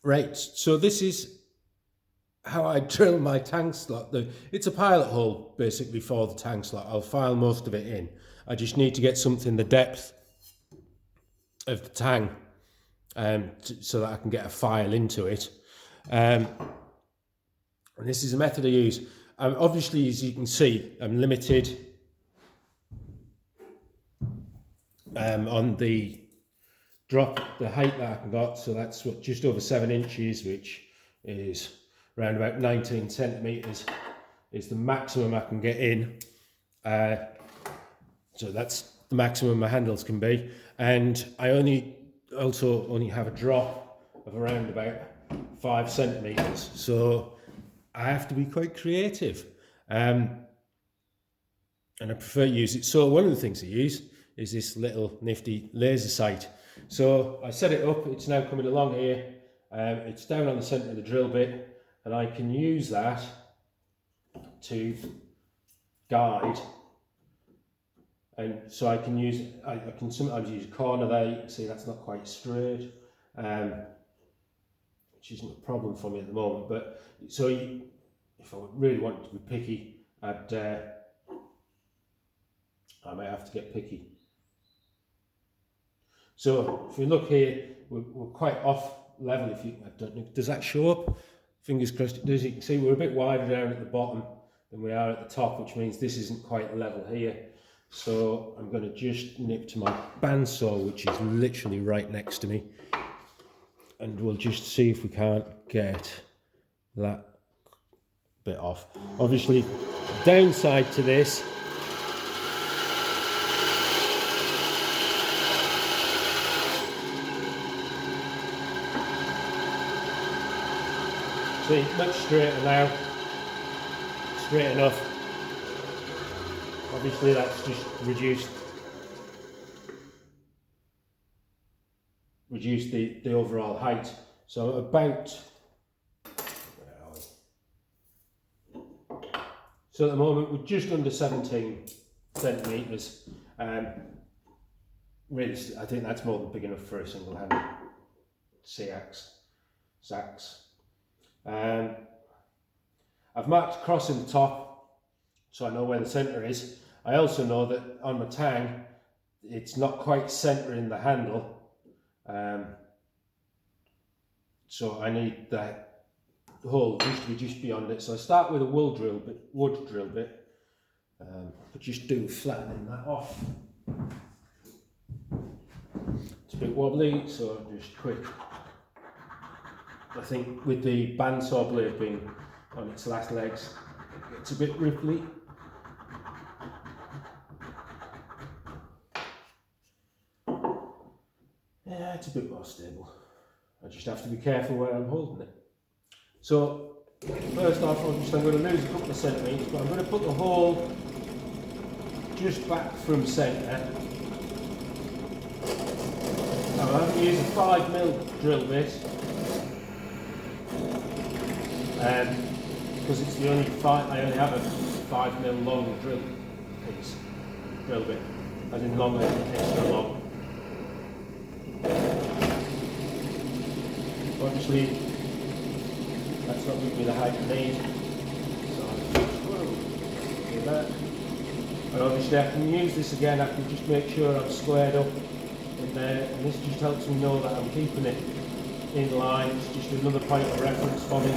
Right, so this is how I drill my tang slot. It's a pilot hole basically for the tang slot. I'll file most of it in. I just need to get something the depth of the tang so that I can get a file into it. And this is a method I use. Obviously, as you can see, I'm limited on the drop, the height that I can got. So that's what, just over 7 inches, which is around about 19 centimeters, is the maximum I can get in. So that's the maximum my handles can be. And I also only have a drop of around about 5 centimeters. So I have to be quite creative. And I prefer to use it. So one of the things I use is this little nifty laser sight. So I set it up, it's now coming along here. It's down on the centre of the drill bit, and I can use that to guide. And so I can sometimes use a corner there. You can see that's not quite straight, which isn't a problem for me at the moment. But so if I really wanted to be picky, I might have to get picky. So if you look here, we're quite off level. I don't know, does that show up? Fingers crossed it does. You can see we're a bit wider down at the bottom than we are at the top, which means this isn't quite level here. So I'm going to just nip to my bandsaw, which is literally right next to me, and we'll just see if we can't get that bit off. Obviously, the downside to this see, much straighter now, straight enough. Obviously that's just reduced the overall height. So so at the moment we're just under 17 centimetres. Really, I think that's more than big enough for a single-handed seax. I've marked a cross in the top, so I know where the centre is. I also know that on my tang, it's not quite centering the handle, so I need the hole just to be just beyond it. So I start with a wood drill bit, but just do flattening that off. It's a bit wobbly, so just quick. I think with the bandsaw blade being on its last legs, it's a bit ripply. Yeah, it's a bit more stable. I just have to be careful where I'm holding it. So first off, I'm going to lose a couple of centimetres, but I'm going to put the hole just back from centre. Now I'm going to use a 5mm drill bit, because it's the only I only have a 5mm long drill bit, as in longer, extra long. Obviously, that's not giving me the height I need, so I'll do that. And obviously I can use this again, I can just make sure I'm squared up in there, and this just helps me know that I'm keeping it in line. It's just another point of reference for me.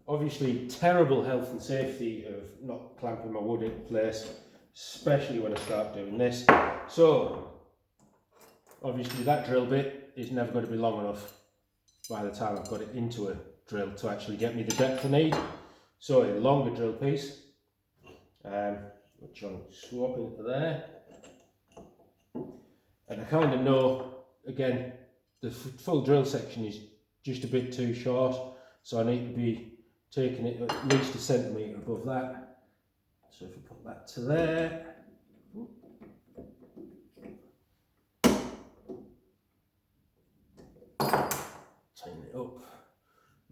Obviously, terrible health and safety of not clamping my wood into place, especially when I start doing this. So, obviously that drill bit is never going to be long enough by the time I've got it into a drill to actually get me the depth I need. So a longer drill piece, which I'll swap into there. And I kind of know, again, the full drill section is just a bit too short, so I need to be taking it at least a centimetre above that. So if we put that to there,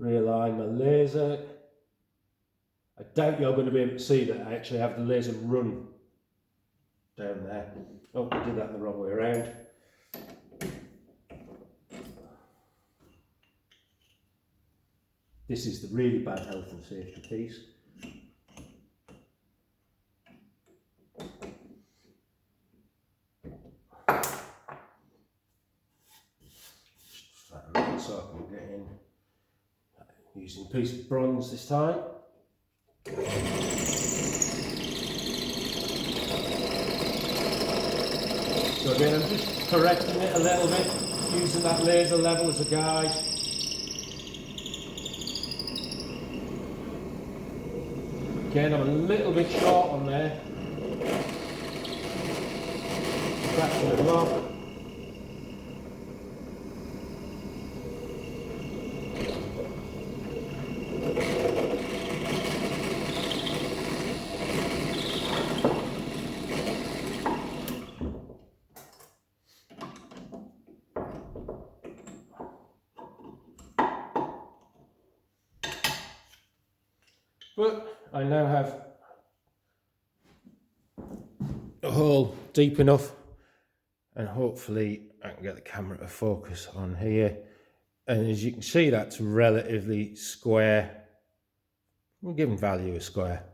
realign my laser. I doubt you're going to be able to see that I actually have the laser run down there. Oh, I did that the wrong way around. This is the really bad health and safety piece. So I can get in using a piece of bronze this time. So again, I'm just correcting it a little bit, using that laser level as a guide. Again, I'm a little bit short on there. Fraction of a block. But I now have a hole deep enough, and hopefully I can get the camera to focus on here. And as you can see, that's relatively square. We're giving value a square.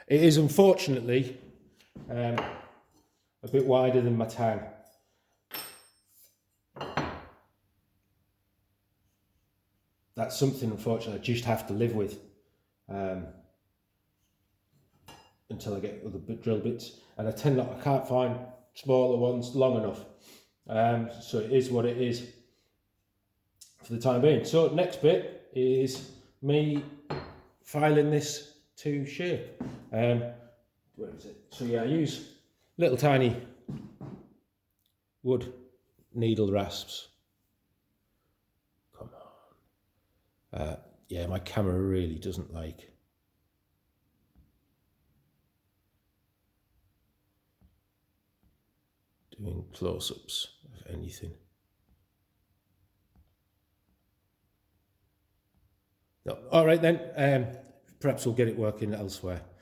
It is unfortunately a bit wider than my tang. That's something unfortunately I just have to live with until I get other drill bits, and I can't find smaller ones long enough. So it is what it is for the time being. So next bit is me filing this to shape. Where is it? So yeah, I use little tiny wood needle rasps. Come on. Yeah, my camera really doesn't like doing close-ups of anything. No. All right then, perhaps we'll get it working elsewhere.